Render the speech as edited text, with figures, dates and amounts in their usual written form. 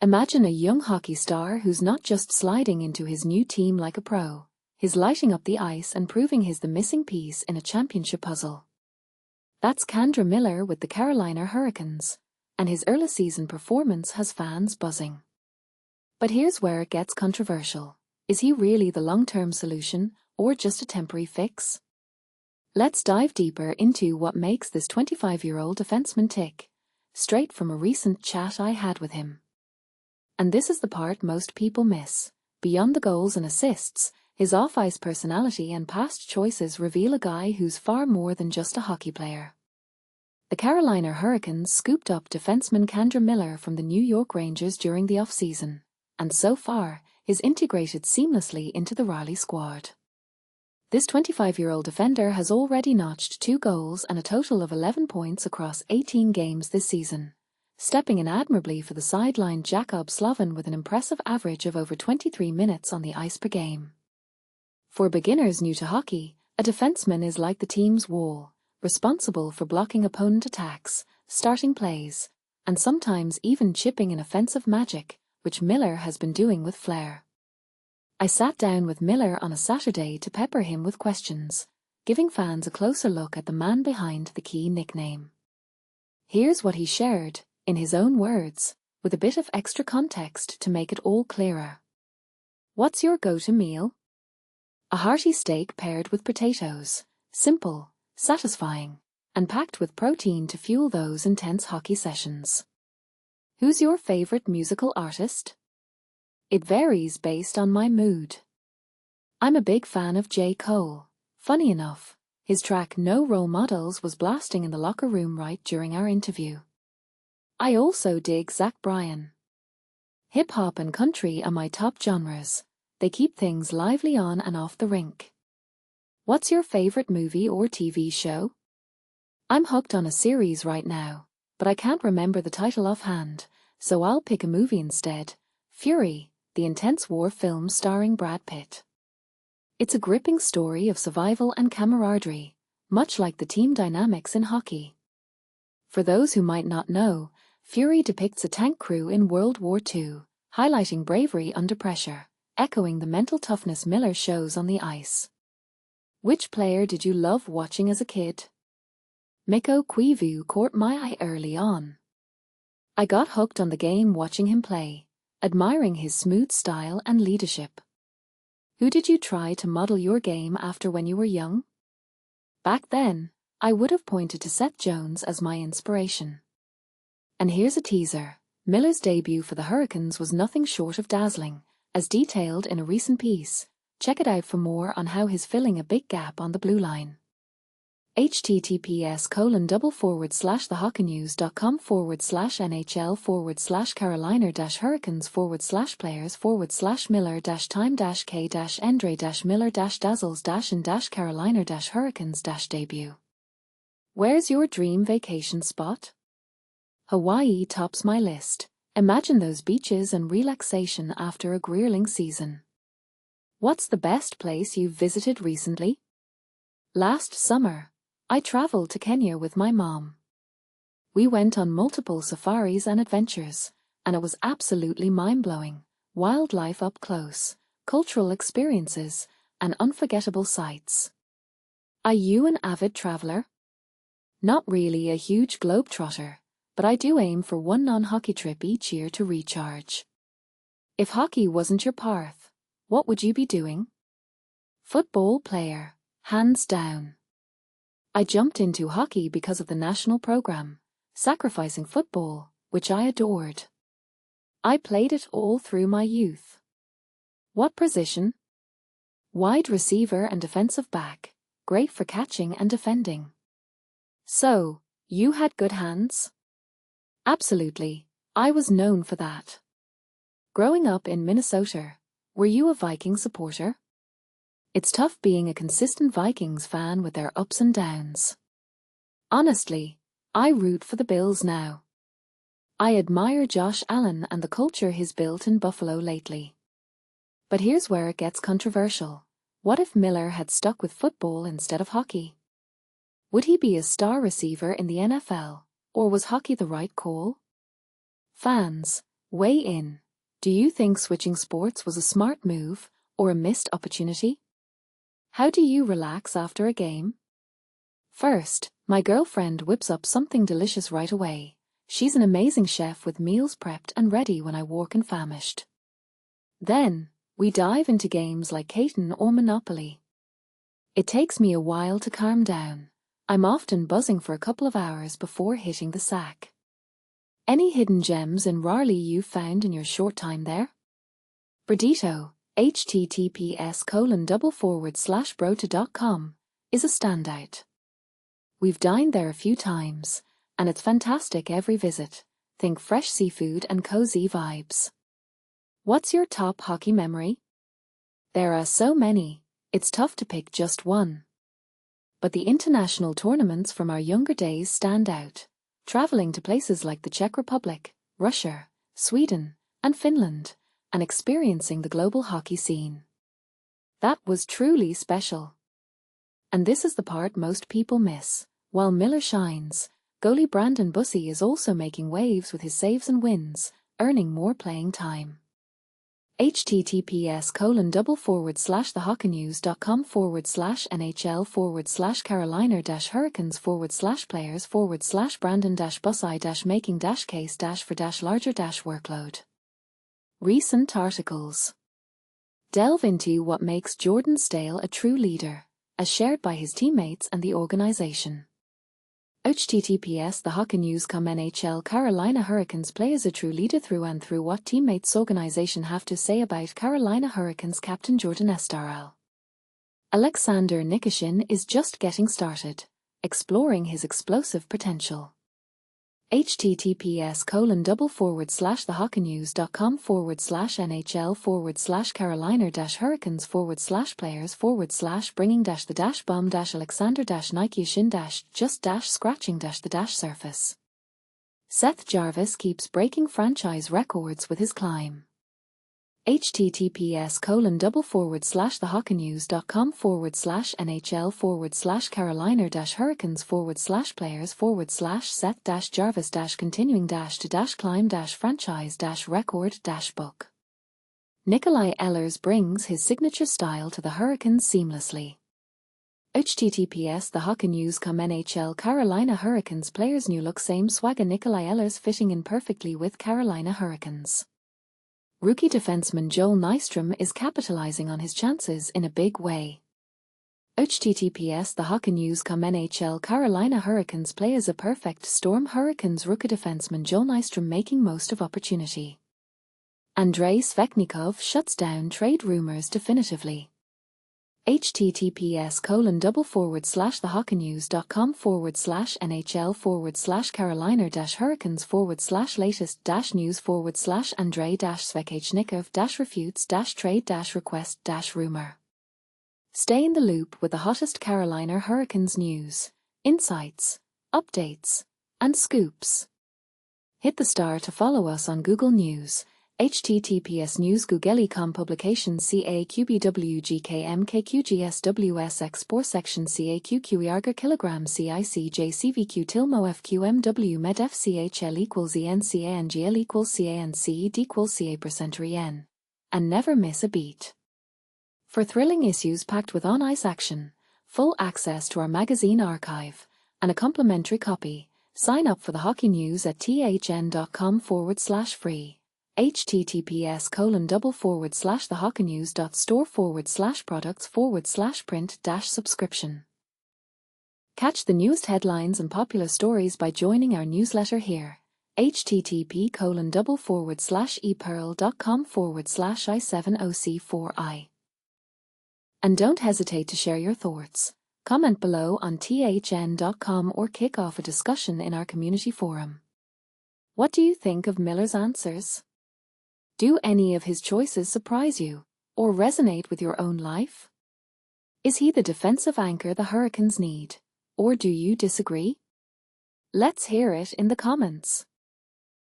Imagine a young hockey star who's not just sliding into his new team like a pro, he's lighting up the ice and proving he's the missing piece in a championship puzzle. That's K'Andre Miller with the Carolina Hurricanes, and his early season performance has fans buzzing. But here's where it gets controversial. Is he really the long-term solution, or just a temporary fix? Let's dive deeper into what makes this 25-year-old defenseman tick, straight from a recent chat I had with him. And this is the part most people miss. Beyond the goals and assists, his off-ice personality and past choices reveal a guy who's far more than just a hockey player. The Carolina Hurricanes scooped up defenseman K'Andre Miller from the New York Rangers during the off-season, and so far, he's integrated seamlessly into the Raleigh squad. This 25-year-old defender has already notched 2 goals and a total of 11 points across 18 games this season, stepping in admirably for the sidelined Jakob Slavin with an impressive average of over 23 minutes on the ice per game. For beginners new to hockey, a defenseman is like the team's wall, responsible for blocking opponent attacks, starting plays, and sometimes even chipping in offensive magic, which Miller has been doing with flair. I sat down with Miller on a Saturday to pepper him with questions, giving fans a closer look at the man behind the key nickname. Here's what he shared, in his own words, with a bit of extra context to make it all clearer. What's your go-to meal? A hearty steak paired with potatoes, simple, satisfying, and packed with protein to fuel those intense hockey sessions. Who's your favorite musical artist? It varies based on my mood. I'm a big fan of J. Cole. Funny enough, his track No Role Models was blasting in the locker room right during our interview. I also dig Zach Bryan. Hip-hop and country are my top genres. They keep things lively on and off the rink. What's your favorite movie or TV show? I'm hooked on a series right now, but I can't remember the title offhand, so I'll pick a movie instead. Fury, the intense war film starring Brad Pitt. It's a gripping story of survival and camaraderie, much like the team dynamics in hockey. For those who might not know, Fury depicts a tank crew in World War II, highlighting bravery under pressure, echoing the mental toughness Miller shows on the ice. Which player did you love watching as a kid? Mikko Koivu caught my eye early on. I got hooked on the game watching him play, admiring his smooth style and leadership. Who did you try to model your game after when you were young? Back then, I would have pointed to Seth Jones as my inspiration. And here's a teaser. Miller's debut for the Hurricanes was nothing short of dazzling, as detailed in a recent piece. Check it out for more on how he's filling a big gap on the blue line. https://the-hockenews.com/nhl/players/Carolina-Hurricanes/Miller-time-k-Andre-Miller-Dazzles-and-Kara-Liner-Hurricanes debut. Where's your dream vacation spot? Hawaii tops my list. Imagine those beaches and relaxation after a grueling season. What's the best place you've visited recently? Last summer, I traveled to Kenya with my mom. We went on multiple safaris and adventures, and it was absolutely mind-blowing. Wildlife up close, cultural experiences, and unforgettable sights. Are you an avid traveler? Not really a huge globetrotter, but I do aim for one non-hockey trip each year to recharge. If hockey wasn't your path, what would you be doing? Football player, hands down. I jumped into hockey because of the national program, sacrificing football, which I adored. I played it all through my youth. What position? Wide receiver and defensive back, great for catching and defending. So, you had good hands? Absolutely, I was known for that. Growing up in Minnesota, were you a Vikings supporter? It's tough being a consistent Vikings fan with their ups and downs. Honestly, I root for the Bills now. I admire Josh Allen and the culture he's built in Buffalo lately. But here's where it gets controversial. What if Miller had stuck with football instead of hockey? Would he be a star receiver in the NFL, or was hockey the right call? Fans, Weigh in. Do you think switching sports was a smart move or a missed opportunity? How do you relax after a game? First, my girlfriend whips up something delicious right away. She's an amazing chef with meals prepped and ready when I work and famished. Then, we dive into games like Catan or Monopoly. It takes me a while to calm down. I'm often buzzing for a couple of hours before hitting the sack. Any hidden gems in Raleigh you've found in your short time there? Bredito, https://brota.com, is a standout. We've dined there a few times, and it's fantastic every visit. Think fresh seafood and cozy vibes. What's your top hockey memory? There are so many, it's tough to pick just one. But the international tournaments from our younger days stand out. Traveling to places like the Czech Republic, Russia, Sweden, and Finland, and experiencing the global hockey scene. That was truly special. And this is the part most people miss. While Miller shines, goalie Brandon Bussi is also making waves with his saves and wins, earning more playing time. https://thehockeynews.com/NHL/Carolina-Hurricanes/players/brandon-bussi-making-case for/larger workload. Recent articles. Delve into what makes Jordan Stale a true leader, as shared by his teammates and the organization. https://thehockeynews.com/NHL Carolina Hurricanes players a true leader through and through. What teammates organization have to say about Carolina Hurricanes captain Jordan Stale. Alexander Nikishin is just getting started, exploring his explosive potential. https://thehockeynews.com/NHL/players/bringing-the-Bum-Alexander-Nikishin-just-scratching-the-surface. Seth Jarvis keeps breaking franchise records with his climb. https://thehockeynews.com/NHL/players/Seth-Jarvis-continuing-to-climb-franchise-record-book. Nikolai Ehlers brings his signature style to the Hurricanes seamlessly. https://thehockeynews.com/NHL Carolina Hurricanes players new look same swagger. Nikolai Ehlers fitting in perfectly with Carolina Hurricanes. Rookie defenseman Joel Nystrom is capitalizing on his chances in a big way. https://thehockeynews.com/NHL Carolina Hurricanes players a perfect storm. Hurricanes rookie defenseman Joel Nystrom making most of opportunity. Andrei Svechnikov shuts down trade rumors definitively. https://thehockeynews.com/NHL/latest-news/Andrei-Svechnikov-refutes-trade-request-rumor. Stay in the loop with the hottest Carolina Hurricanes news, insights, updates, and scoops. Hit the star to follow us on Google News. https news google.com publications caqbwgkmkqgsws section caqqerg kilogram cicjcvq tilmo fqmw med fchl equals encangl equals canced equals ca%en. And never miss a beat. For thrilling issues packed with on-ice action, full access to our magazine archive, and a complimentary copy, sign up for the Hockey News at thn.com/free. https://thehockeynews.store/products/print-subscription. Catch the newest headlines and popular stories by joining our newsletter here. http://epearl.com/i7oc4i. And don't hesitate to share your thoughts. Comment below on thn.com or kick off a discussion in our community forum. What do you think of Miller's answers? Do any of his choices surprise you, or resonate with your own life? Is he the defensive anchor the Hurricanes need, or do you disagree? Let's hear it in the comments.